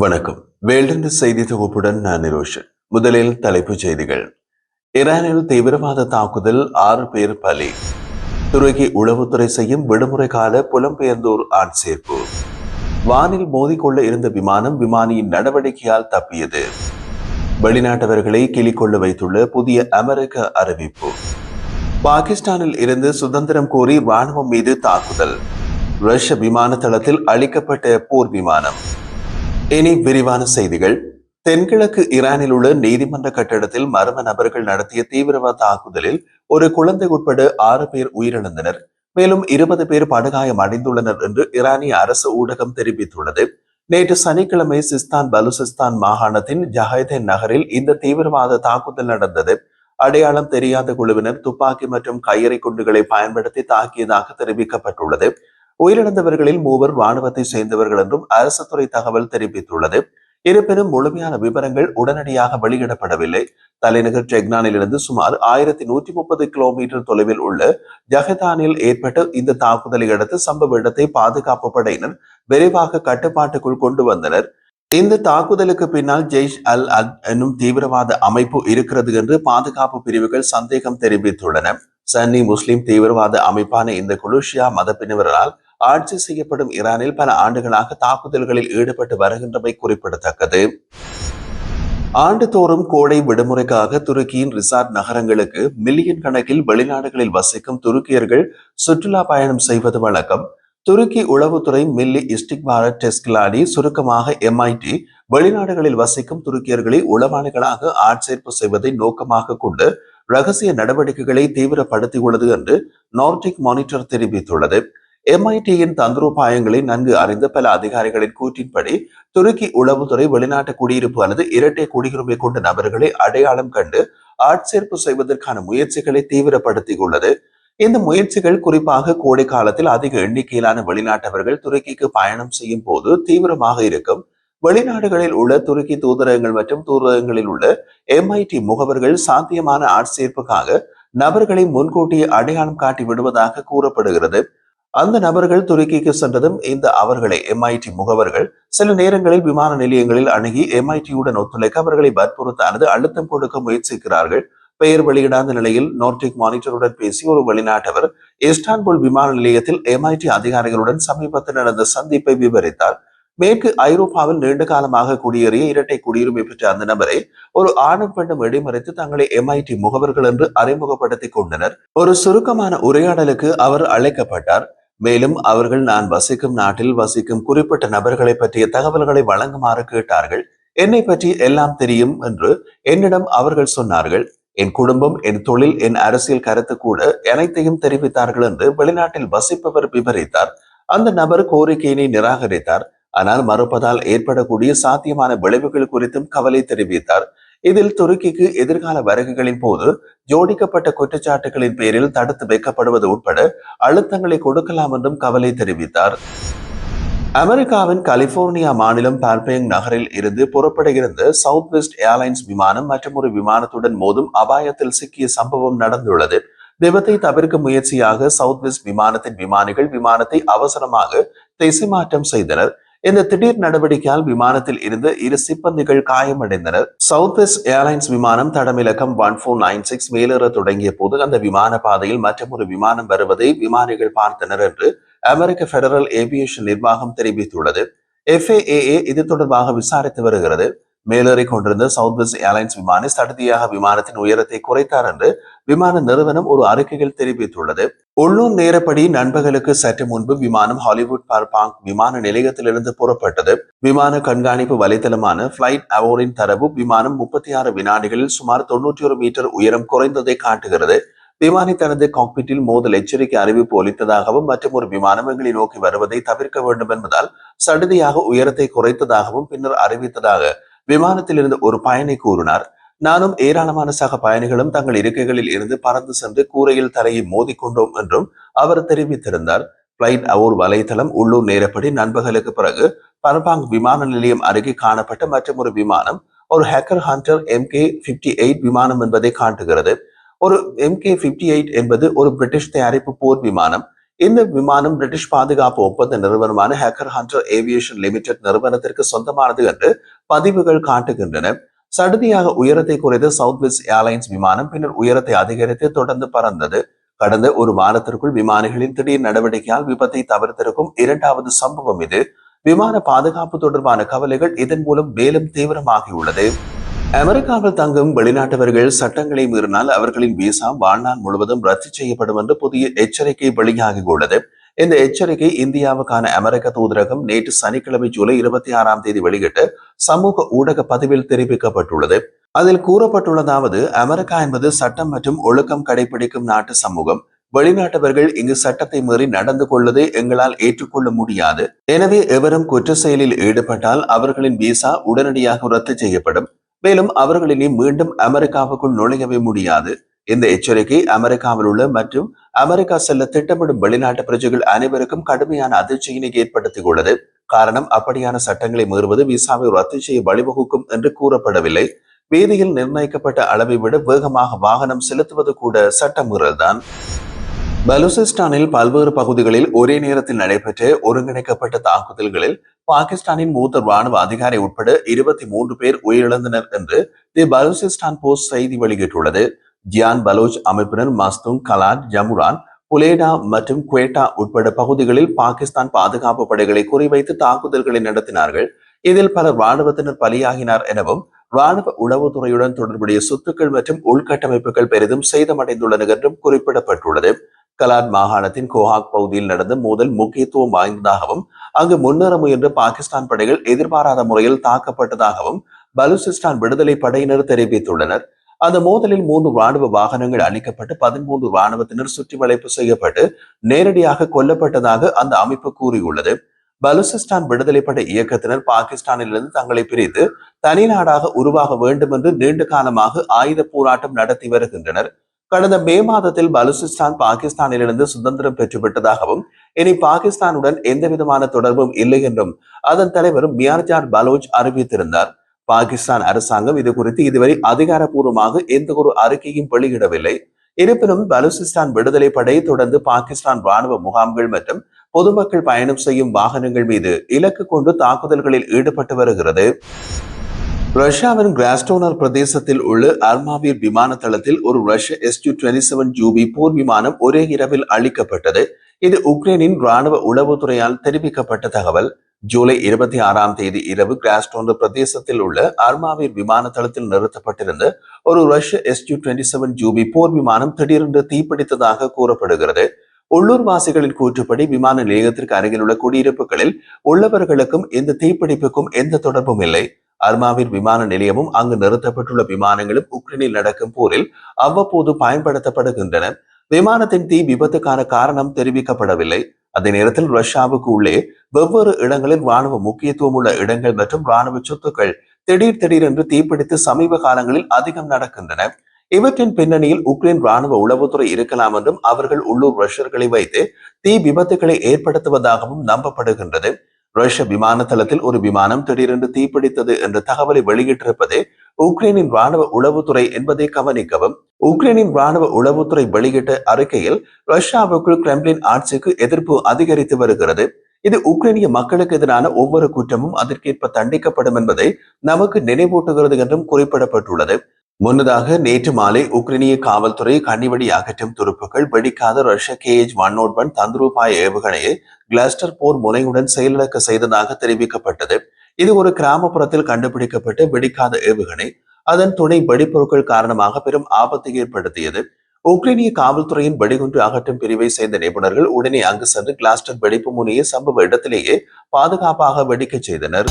வணக்கம். வேல்டன் செய்தி தொகுப்புடன் நான் நிரோஷன். முதலில் தலைப்புச் செய்திகள். ஈரானில் தீவிரவாத தாக்குதல் 6 பேர் பலி. துருக்கி உளவுத்துறை செய்யும் விடுமுறை கால புலம்பெயர்ந்தோர் ஆட்சேர்ப்பு. வானில் மோதிக்கொள்ள இருந்த விமானம் விமானியின் நடவடிக்கையால் தப்பியது. வெளிநாட்டவர்களை கிளிக்கொள்ள வைத்துள்ள புதிய அமெரிக்க அறிவிப்பு. பாகிஸ்தானில் இருந்து சுதந்திரம் கோரி ராணுவம் மீது தாக்குதல். ரஷ்ய விமான தளத்தில் அளிக்கப்பட்ட போர் விமானம். இனி விரிவான செய்திகள். தென்கிழக்கு ஈரானில் உள்ள நீதிமன்ற கட்டடத்தில் மர்ம நபர்கள் நடத்திய தீவிரவாத தாக்குதலில் ஒரு குழந்தை உட்பட 6 பேர் உயிரிழந்தனர். மேலும் 20 பேர் படுகாயம் அடைந்துள்ளனர் என்று ஈரானிய அரசு ஊடகம் தெரிவித்துள்ளது. நேற்று சனிக்கிழமை சிஸ்தான் பலுசிஸ்தான் மாகாணத்தின் ஜஹைதேன் நகரில் இந்த தீவிரவாத தாக்குதல் நடந்தது. அடையாளம் தெரியாத குழுவினர் துப்பாக்கி மற்றும் கையறை குண்டுகளை பயன்படுத்தி தாக்கியதாக தெரிவிக்கப்பட்டுள்ளது. உயிரிழந்தவர்களில் 3 ராணுவத்தை சேர்ந்தவர்கள் என்றும் அரசு துறை தகவல் தெரிவித்துள்ளது. இருப்பினும் முழுமையான விவரங்கள் உடனடியாக வெளியிடப்படவில்லை. தலைநகர் டெக்னானில் இருந்து சுமார் 1130 கிலோமீட்டர் தொலைவில் உள்ள ஜஹதானில் ஏற்பட்ட இந்த தாக்குதலை அடுத்து சம்பவ இடத்தை பாதுகாப்பு படையினர் விரைவாக கட்டுப்பாட்டுக்குள் கொண்டு வந்தனர். இந்த தாக்குதலுக்கு பின்னால் ஜெய்ஷ் அல் அத் என்னும் தீவிரவாத அமைப்பு இருக்கிறது என்று பாதுகாப்பு பிரிவுகள் சந்தேகம் தெரிவித்துள்ளன. சன்னி முஸ்லிம் தீவிரவாத அமைப்பான இந்த குழு ஷியா மதப்பினரால் ஆட்சி செய்யப்படும் ஈரானில் பல ஆண்டுகளாக தாக்குதல்களில் ஈடுபட்டு வருகின்றமை குறிப்பிடத்தக்கது. ஆண்டுதோறும் கோடை விடுமுறைக்காக துருக்கியின் ரிசார்ட் நகரங்களுக்கு மில்லியன் கணக்கில் வெளிநாடுகளில் வசிக்கும் துருக்கியர்கள் சுற்றுலா பயணம் செய்வது வழக்கம். துருக்கி உளவுத்துறை மில்லி இஸ்டிக்பாரத் டெஸ்கிலாடி சுருக்கமாக MIT வெளிநாடுகளில் வசிக்கும் துருக்கியர்களை உளவாளிகளாக ஆட்சேர்ப்பு செய்வதை நோக்கமாக கொண்டு ரகசிய நடவடிக்கைகளை தீவிரப்படுத்தியுள்ளது என்று நார்டிக் மானிட்டர் தெரிவித்துள்ளது. MITயின் தந்திரோபாயங்களை நன்கு அறிந்த பல அதிகாரிகளின் கூற்றின்படி துருக்கி உளவுத்துறை வெளிநாட்டு குடியிருப்பு அல்லது இரட்டை குடியுரிமை கொண்ட நபர்களை அடையாளம் கண்டு ஆட்சேர்ப்பு செய்வதற்கான முயற்சிகளை தீவிரப்படுத்தியுள்ளது. இந்த முயற்சிகள் குறிப்பாக கோடை காலத்தில் அதிக எண்ணிக்கையிலான வெளிநாட்டவர்கள் துருக்கிக்கு பயணம் செய்யும் போது தீவிரமாக இருக்கும். வெளிநாடுகளில் உள்ள துருக்கி தூதரகங்கள் மற்றும் தூதரகங்களில் உள்ள MIT முகவர்கள் சாத்தியமான ஆட்சேர்ப்புக்காக நபர்களை முன்கூட்டியே அடையாளம் காட்டி விடுவதாக கூறப்படுகிறது. அந்த நபர்கள் துருக்கிக்கு சென்றதும் இந்த அவர்களை MIT முகவர்கள் சில நேரங்களில் விமான நிலையங்களில் அணுகி MITயுடன் ஒத்துழைக்க அவர்களை வற்புறுத்த அல்லது அழுத்தம் கொடுக்க முயற்சிக்கிறார்கள். பெயர் வெளியிடாத நிலையில் நார்டிக் மானிட்டருடன் பேசிய ஒரு வெளிநாட்டவர் இஸ்தான்புல் விமான நிலையத்தில் MIT அதிகாரிகளுடன் சமீபத்தில் நடந்த சந்திப்பை விவரித்தார். மேற்கு ஐரோப்பாவில் நீண்ட காலமாக குடியேறிய இரட்டை குடியுரிமை பெற்ற அந்த நபரை ஒரு ஆணும் பெண்ணும் இடைமறித்து தங்களை MIT முகவர்கள் என்று அறிமுகப்படுத்திக் கொண்டனர். ஒரு சுருக்கமான உரையாடலுக்கு அவர் அழைக்கப்பட்டார். மேலும் அவர்கள் நான் வசிக்கும் நாட்டில் வசிக்கும் குறிப்பிட்ட நபர்களை பற்றிய தகவல்களை வழங்குமாறு கேட்டார்கள். என்னை பற்றி எல்லாம் தெரியும் என்று என்னிடம் அவர்கள் சொன்னார்கள். என் குடும்பம், என் தொழில், என் அரசியல் கருத்து கூட அனைத்தையும் தெரிவித்தார்கள் என்று வெளிநாட்டில் வசிப்பவர் விவரித்தார். அந்த நபர் கோரிக்கையினை நிராகரித்தார். ஆனால் மறுப்பதால் ஏற்படக்கூடிய சாத்தியமான விளைவுகள் குறித்தும் கவலை தெரிவித்தார். இதில் துருக்கிக்கு எதிர்கால வருகைகளின் போது ஜோடிக்கப்பட்ட குற்றச்சாட்டுகளின் பேரில் தடுத்து வைக்கப்படுவது உட்பட அழுத்தங்களை கொடுக்கலாம் என்றும் கவலை தெரிவித்தார். அமெரிக்காவின் கலிபோர்னியா மாநிலம் பால்பேங் நகரில் இருந்து புறப்பட இருந்த சவுத் வெஸ்ட் ஏர்லைன்ஸ் விமானம் மற்றும் ஒரு விமானத்துடன் மோதும் அபாயத்தில் சிக்கிய சம்பவம் நடந்துள்ளது. விபத்தை தவிர்க்கும் முயற்சியாக சவுத் வெஸ்ட் விமானத்தின் விமானிகள் விமானத்தை அவசரமாக திசை மாற்றம் செய்தனர். இந்த திடீர் நடவடிக்கையால் விமானத்தில் இருந்த 2 சிப்பந்திகள் காயமடைந்தனர். சவுத் வெஸ்ட் ஏர்லைன்ஸ் விமானம் தடமிலக்கம் 1496 மேலேற தொடங்கிய போது அந்த விமான பாதையில் மற்றொரு விமானம் வருவதை விமானிகள் பார்த்தனர் என்று அமெரிக்க பெடரல் ஏவியேஷன் நிர்வாகம் தெரிவித்துள்ளது. FAA இது தொடர்பாக விசாரித்து வருகிறது. மேலேறி கொண்டிருந்த சவுத் வெஸ்ட் ஏர்லைன்ஸ் விமானி சடதியாக விமானத்தின் உயரத்தை குறைத்தார் என்று விமான நிறுவனம் ஒரு அறிக்கையில் தெரிவித்துள்ளது. உள்ளூர் நேரப்படி நண்பகலுக்கு சற்று முன்பு விமானம் ஹாலிவுட் பர்பாங் விமான நிலையத்திலிருந்து புறப்பட்டது. விமான கண்காணிப்பு வலைதளமான பிளைட் அவரின் தரவு விமானம் 36 வினாடிகளில் சுமார் 91 மீட்டர் உயரம் குறைந்ததை காட்டுகிறது. விமானி தனது காக்பிட்டில் மோதல் எச்சரிக்கை அறிவிப்பு ஒலித்ததாகவும் மற்றும் ஒரு விமானம் எங்களை நோக்கி வருவதை தவிர்க்க வேண்டும் என்பதால் சடுதியாக உயரத்தை குறைத்ததாகவும் பின்னர் அறிவித்ததாக விமானத்தில் இருந்து ஒரு பயணி கூறினார். நானும் ஏராளமான சக பயணிகளும் தங்கள் இருக்கைகளில் இருந்து பறந்து சென்று கூரையில் தலையை மோதிக்கொண்டோம் என்றும் அவர் தெரிவித்திருந்தார். பிளைட் அவர் வலைத்தளம் உள்ளூர் நேரப்படி நண்பகலுக்கு பிறகு பர்பாங் விமான நிலையம் அருகே காணப்பட்ட மற்றொரு விமானம் ஒரு ஹேக்கர் ஹண்டர் MK-58 விமானம் என்பதை காட்டுகிறது. ஒரு MK-58 என்பது ஒரு பிரிட்டிஷ் தயாரிப்பு போர் விமானம். இந்த விமானம் பிரிட்டிஷ் பாதுகாப்பு ஒப்பந்த நிறுவனமான ஹேக்கர் ஹண்டர் ஏவியேஷன் லிமிடெட் நிறுவனத்திற்கு சொந்தமானது என்று பதிவுகள் காட்டுகின்றன. சடுதியாக உயரத்தை குறைந்த சவுத் வெஸ்ட் ஏர்லைன்ஸ் விமானம் பின்னர் உயரத்தை அதிகரித்து தொடர்ந்து பறந்தது. கடந்த ஒரு வாரத்திற்குள் விமானிகளின் திடீர் நடவடிக்கையால் விபத்தை தவிர்த்திருக்கும் இரண்டாவது சம்பவம் இது. விமான பாதுகாப்பு தொடர்பான கவலைகள் இதன் மூலம் மேலும் தீவிரமாகியுள்ளது. அமெரிக்காவில் தங்கும் வெளிநாட்டவர்கள் சட்டங்களை மீறினால் அவர்களின் விசா வாழ்நாள் முழுவதும் ரத்து செய்யப்படும் என்று புதிய எச்சரிக்கை வெளியாகியுள்ளது. இந்த எச்சரிக்கை இந்தியாவுக்கான அமெரிக்க தூதரகம் நேற்று சனிக்கிழமை ஜூலை 26 வெளியிட்டு சமூக ஊடக பதிவில் தெரிவிக்கப்பட்டுள்ளது. அதில் கூறப்பட்டுள்ளதாவது, அமெரிக்கா என்பது சட்டம் மற்றும் ஒழுக்கம் கடைபிடிக்கும் நாட்டு சமூகம். வெளிநாட்டவர்கள் இங்கு சட்டத்தை மீறி நடந்து கொள்வதை எங்களால் ஏற்றுக்கொள்ள முடியாது. எனவே எவரும் குற்ற செயலில் ஈடுபட்டால் அவர்களின் விசா உடனடியாக ரத்து செய்யப்படும். மேலும் அவர்களினி மீண்டும் அமெரிக்காவுக்குள் நுழையவே முடியாது. இந்த எச்சரிக்கை அமெரிக்காவில் உள்ள மற்றும் அமெரிக்கா செல்ல திட்டமிடும் வெளிநாட்டு பிரஜைகள் அனைவருக்கும் கடுமையான அதிர்ச்சியினை ஏற்படுத்தியுள்ளது. காரணம், அப்படியான சட்டங்களை மீறுவது விசாவை ரத்து செய்ய வழிவகுக்கும் என்று கூறப்படவில்லை. வீதியில் நிர்ணயிக்கப்பட்ட அளவை விட வேகமாக வாகனம் செலுத்துவது கூட சட்டமீறல்தான். பலூசிஸ்தானில் பல்வேறு பகுதிகளில் ஒரே நேரத்தில் நடைபெற்ற ஒருங்கிணைக்கப்பட்ட தாக்குதல்களில் பாகிஸ்தானின் மூத்த ராணுவ அதிகாரி உட்பட 23 பேர் உயிரிழந்தனர் என்று தி பலூசிஸ்தான் போஸ்ட் செய்தி வெளியிட்டுள்ளது. ஜியான் பலோச் அமைப்பினர் மஸ்துங், கலாட், ஜமுரான், புலேடா மற்றும் குவேட்டா உட்பட பகுதிகளில் பாகிஸ்தான் பாதுகாப்பு படைகளை குறிவைத்து தாக்குதல்களை நடத்தினார்கள். இதில் பல ராணுவத்தினர் பலியாகினார் எனவும் ராணுவ உளவுத்துறையுடன் தொடர்புடைய சொத்துக்கள் மற்றும் உள்கட்டமைப்புகள் பெரிதும் சேதமடைந்துள்ளன என்றும் குறிப்பிடப்பட்டுள்ளது. கலாட் மாகாணத்தின் கோஹாக் பகுதியில் நடந்த மோதல் முக்கியத்துவம் வாய்ந்ததாகவும் அங்கு முன்னேற முயன்ற பாகிஸ்தான் படைகள் எதிர்பாராத முறையில் தாக்கப்பட்டதாகவும் பலூசிஸ்தான் விடுதலை படையினர் தெரிவித்துள்ளனர். அந்த மோதலில் 3 ராணுவ வாகனங்கள் அளிக்கப்பட்டு 13 ராணுவத்தினர் சுற்றி வளைப்பு செய்யப்பட்டு நேரடியாக கொல்லப்பட்டதாக அந்த அமைப்பு கூறியுள்ளது. பலூசிஸ்தான் விடுதலை படை இயக்கத்தினர் பாகிஸ்தானிலிருந்து தங்களை பிரித்து தனி நாடாக உருவாக வேண்டும் என்று நீண்ட காலமாக ஆயுத போராட்டம் நடத்தி வருகின்றனர். கடந்த மே மாதத்தில் பலூசிஸ்தான் பாகிஸ்தானிலிருந்து சுதந்திரம் பெற்றுவிட்டதாகவும் இனி பாகிஸ்தானுடன் எந்தவிதமான தொடர்பும் இல்லை என்றும் அதன் தலைவர் மியார்ஜார் பலோச் அறிவித்திருந்தார். பாகிஸ்தான் அரசாங்கம் இது குறித்து இதுவரை அதிகாரப்பூர்வமாக எந்த ஒரு அறிக்கையும் வெளியிடவில்லை. இருப்பினும் பலூசிஸ்தான் விடுதலை படை தொடர்ந்து பாகிஸ்தான் ராணுவ முகாம்கள் மற்றும் பொதுமக்கள் பயணம் செய்யும் வாகனங்கள் மீது இலக்கு கொண்டு தாக்குதல்களில் ஈடுபட்டு வருகிறது. ரஷ்யாவின் கிராஸ்டோனர் பிரதேசத்தில் உள்ள அர்மாவீர் விமான தளத்தில் ஒரு ரஷ்ய Su-27 போர் விமானம் ஒரே இரவில் அழிக்கப்பட்டது. இது உக்ரைனின் ராணுவ உளவுத்துறையால் தெரிவிக்கப்பட்ட தகவல். ஜூலை 26 இரவு கிராஸ்டோனர் பிரதேசத்தில் உள்ள அர்மாவீர் விமான தளத்தில் நிறுத்தப்பட்டிருந்த ஒரு ரஷ்ய Su-27 போர் விமானம் திடீரென்று தீப்பிடித்ததாக கூறப்படுகிறது. உள்ளூர்வாசிகளின் கூற்றுப்படி விமான நிலையத்திற்கு அருகில் உள்ள குடியிருப்புகளில் உள்ளவர்களுக்கும் இந்த தீப்பிடிப்புக்கும் எந்த தொடர்பும் இல்லை. அர்மாவீர் விமான நிலையமும் அங்கு நிறுத்தப்பட்டுள்ள விமானங்களும் உக்ரைனில் நடக்கும் போரில் அவ்வப்போது பயன்படுத்தப்படுகின்றன. விமானத்தின் தீ விபத்துக்கான காரணம் தெரிவிக்கப்படவில்லை. அதே நேரத்தில் ரஷ்யாவுக்கு உள்ளே வெவ்வேறு இடங்களில் ராணுவ முக்கியத்துவம் உள்ள இடங்கள் மற்றும் ராணுவ சொத்துக்கள் திடீரென்று தீப்பிடித்து சமீப காலங்களில் அதிகம் நடக்கின்றன. இவற்றின் பின்னணியில் உக்ரைன் ராணுவ உளவுத்துறை இருக்கலாம் என்றும் அவர்கள் உள்ளூர் ரஷ்யர்களை வைத்து தீ விபத்துக்களை ஏற்படுத்துவதாகவும் நம்பப்படுகின்றது. ரஷ்ய விமான தளத்தில் ஒரு விமானம் திடீரென்று தீப்பிடித்தது என்ற தகவலை வெளியிட்டிருப்பது உக்ரைனின் ராணுவ உளவுத்துறை என்பதை கவனிக்கவும். உக்ரைனின் ராணுவ உளவுத்துறை வெளியிட்ட அறிக்கையில் ரஷ்யாவுக்குள் கிரெம்ளின் ஆட்சிக்கு எதிர்ப்பு அதிகரித்து வருகிறது. இது உக்ரைனிய மக்களுக்கு எதிரான ஒவ்வொரு குற்றமும் அதற்கேற்ப தண்டிக்கப்படும் என்பதை நமக்கு நினைவூட்டுகிறது என்றும் குறிப்பிடப்பட்டுள்ளது. முன்னதாக நேற்று மாலை உக்ரைனிய காவல்துறை கண்ணிவெடி அகற்றும் துருப்புகள் வெடிக்காத ரஷ்ய Kh-101 தந்துரூபாய ஏவுகணையை கிளஸ்டர் போர் முனையுடன் செயலிழக்க செய்ததாக தெரிவிக்கப்பட்டது. இது ஒரு கிராமப்புறத்தில் கண்டுபிடிக்கப்பட்ட வெடிக்காத ஏவுகணை. அதன் துணை வெடிப்பொருட்கள் காரணமாக பெரும் ஆபத்தை ஏற்படுத்தியது. உக்ரைனிய காவல்துறையின் வெடிகுண்டு அகற்றும் பிரிவை சேர்ந்த நிபுணர்கள் உடனே அங்கு சென்று கிளாஸ்டர் வெடிப்பு முனையை சம்பவ இடத்திலேயே பாதுகாப்பாக வெடிக்க செய்தனர்.